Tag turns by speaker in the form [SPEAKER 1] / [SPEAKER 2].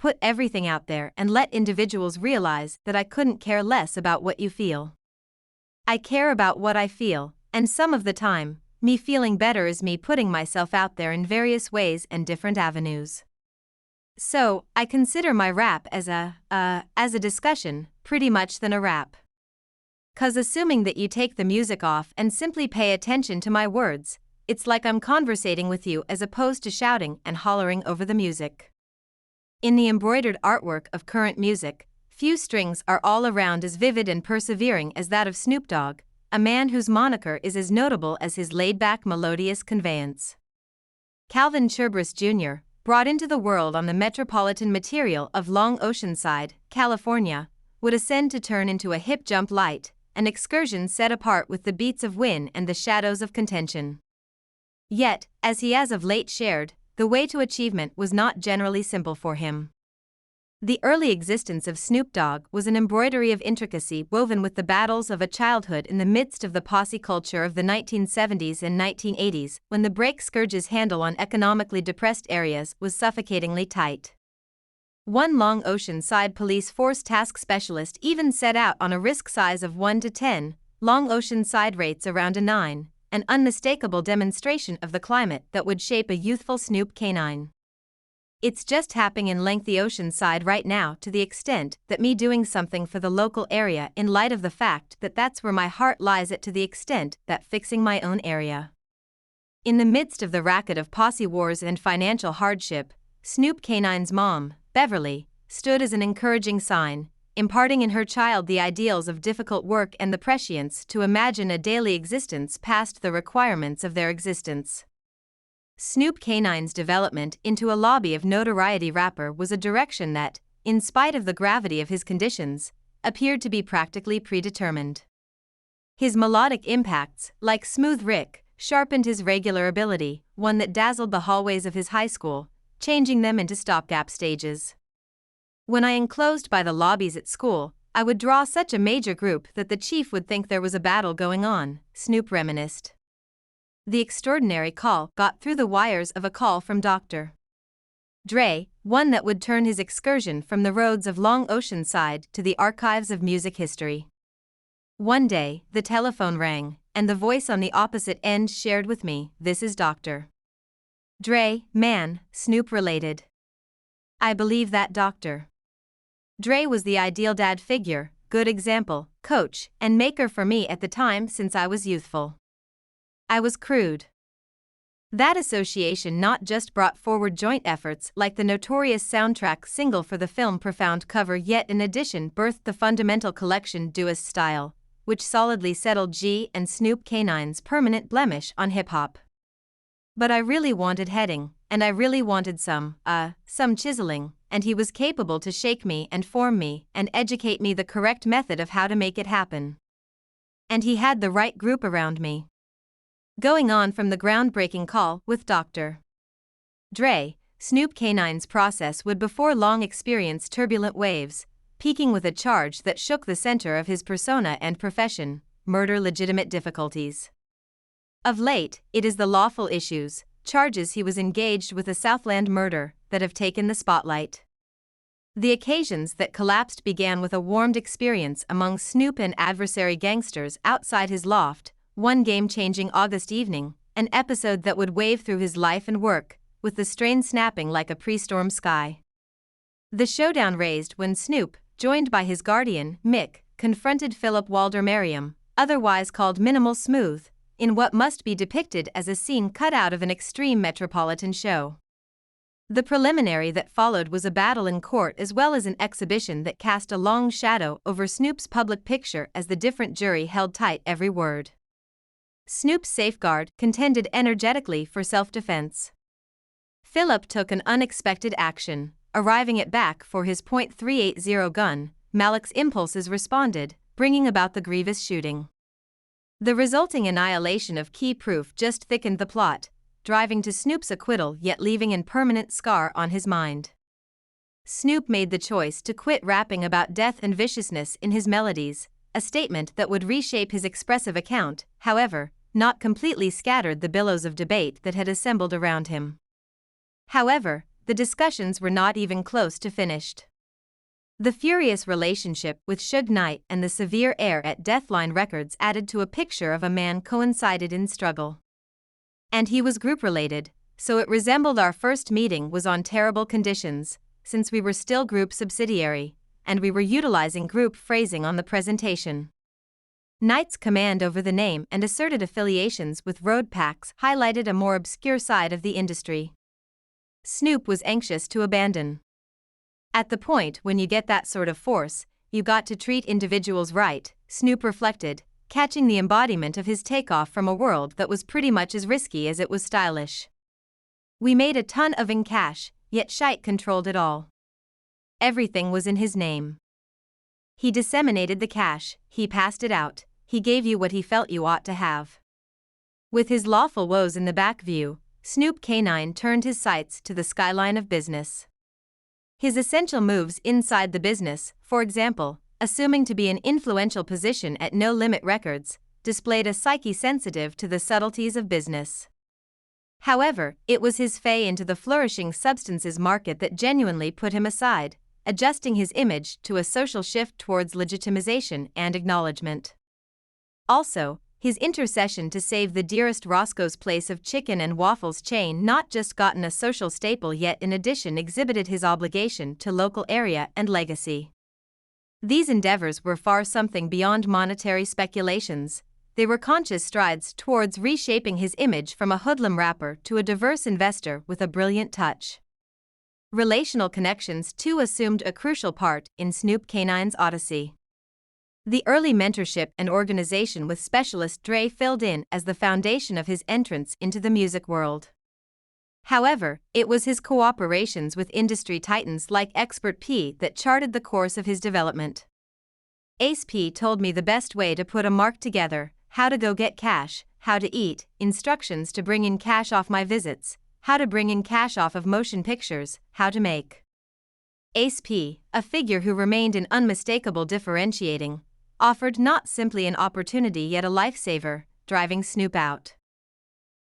[SPEAKER 1] put everything out there and let individuals realize that I couldn't care less about what you feel. I care about what I feel, and some of the time, me feeling better is me putting myself out there in various ways and different avenues. So, I consider my rap as a discussion, pretty much than a rap. 'Cause assuming that you take the music off and simply pay attention to my words, it's like I'm conversating with you as opposed to shouting and hollering over the music. In the embroidered artwork of current music, few strings are all around as vivid and persevering as that of Snoop Dogg, a man whose moniker is as notable as his laid-back melodious conveyance. Calvin Cherbris Jr., brought into the world on the metropolitan material of Long Oceanside, California, would ascend to turn into a hip jump light, an excursion set apart with the beats of wind and the shadows of contention. Yet, as he has of late shared, the way to achievement was not generally simple for him. The early existence of Snoop Dogg was an embroidery of intricacy woven with the battles of a childhood in the midst of the posse culture of the 1970s and 1980s, when the brake scourge's handle on economically depressed areas was suffocatingly tight. One Long Oceanside police force task specialist even set out on a risk size of 1 to 10, Long Oceanside rates around a 9, an unmistakable demonstration of the climate that would shape a youthful Snoop canine. It's just happening in lengthy Oceanside right now, to the extent that me doing something for the local area in light of the fact that that's where my heart lies at, to the extent that fixing my own area. In the midst of the racket of posse wars and financial hardship, Snoop canine's mom, Beverly, stood as an encouraging sign, imparting in her child the ideals of difficult work and the prescience to imagine a daily existence past the requirements of their existence. Snoop canine's development into a lobby of notoriety rapper was a direction that, in spite of the gravity of his conditions, appeared to be practically predetermined. His melodic impacts, like Smooth Rick, sharpened his regular ability, one that dazzled the hallways of his high school, changing them into stopgap stages. When I enclosed by the lobbies at school, I would draw such a major group that the chief would think there was a battle going on, Snoop reminisced. The extraordinary call got through the wires of a call from Dr. Dre, one that would turn his excursion from the roads of Long Oceanside to the archives of music history. One day, the telephone rang, and the voice on the opposite end shared with me, "This is Dr. Dre, man," Snoop related. I believe that Dr. Dre was the ideal dad figure, good example, coach, and maker for me at the time since I was youthful. I was crude. That association not just brought forward joint efforts like the notorious soundtrack single for the film Profound Cover, yet in addition birthed the fundamental collection Duist style, which solidly settled G and Snoop canine's permanent blemish on hip-hop. But I really wanted heading, and I really wanted some chiseling, and he was capable to shake me and form me and educate me the correct method of how to make it happen. And he had the right group around me. Going on from the groundbreaking call with Dr. Dre, Snoop canine's process would before long experience turbulent waves, peaking with a charge that shook the center of his persona and profession: murder legitimate difficulties. Of late, it is the lawful issues, charges he was engaged with a Southland murder, that have taken the spotlight. The occasions that collapsed began with a warmed experience among Snoop and adversary gangsters outside his loft, one game-changing August evening, an episode that would wave through his life and work, with the strain snapping like a pre-storm sky. The showdown raised when Snoop, joined by his guardian, Mick, confronted Philip Walder Merriam, otherwise called Minimal Smooth, in what must be depicted as a scene cut out of an extreme metropolitan show. The preliminary that followed was a battle in court as well as an exhibition that cast a long shadow over Snoop's public picture as the different jury held tight every word. Snoop's safeguard contended energetically for self-defense. Philip took an unexpected action, arriving at back for his .380 gun. Malik's impulses responded, bringing about the grievous shooting. The resulting annihilation of key proof just thickened the plot, driving to Snoop's acquittal yet leaving an permanent scar on his mind. Snoop made the choice to quit rapping about death and viciousness in his melodies, a statement that would reshape his expressive account, however, not completely scattered the billows of debate that had assembled around him. However, the discussions were not even close to finished. The furious relationship with Suge Knight and the severe air at Deathline Records added to a picture of a man coincided in struggle. And he was group-related, so it resembled our first meeting was on terrible conditions, since we were still group subsidiary, and we were utilizing group phrasing on the presentation. Knight's command over the name and asserted affiliations with road packs highlighted a more obscure side of the industry. Snoop was anxious to abandon. At the point when you get that sort of force, you got to treat individuals right, Snoop reflected, catching the embodiment of his takeoff from a world that was pretty much as risky as it was stylish. We made a ton of in cash, yet shite controlled it all. Everything was in his name. He disseminated the cash, he passed it out, he gave you what he felt you ought to have. With his lawful woes in the back view, Snoop K9 turned his sights to the skyline of business. His essential moves inside the business, for example, assuming to be an influential position at No Limit Records, displayed a psyche sensitive to the subtleties of business. However, it was his foray into the flourishing substances market that genuinely put him aside, adjusting his image to a social shift towards legitimization and acknowledgement. Also, his intercession to save the dearest Roscoe's Place of Chicken and Waffles chain not just gotten a social staple yet in addition exhibited his obligation to local area and legacy. These endeavors were far something beyond monetary speculations. They were conscious strides towards reshaping his image from a hoodlum rapper to a diverse investor with a brilliant touch. Relational connections too assumed a crucial part in Snoop K9's odyssey. The early mentorship and organization with Specialist Dre filled in as the foundation of his entrance into the music world. However, it was his cooperations with industry titans like Expert P that charted the course of his development. Ace P told me the best way to put a mark together, how to go get cash, how to eat, instructions to bring in cash off my visits, how to bring in cash off of motion pictures, how to make. Ace P, a figure who remained an unmistakable differentiating, offered not simply an opportunity yet a lifesaver, driving Snoop out.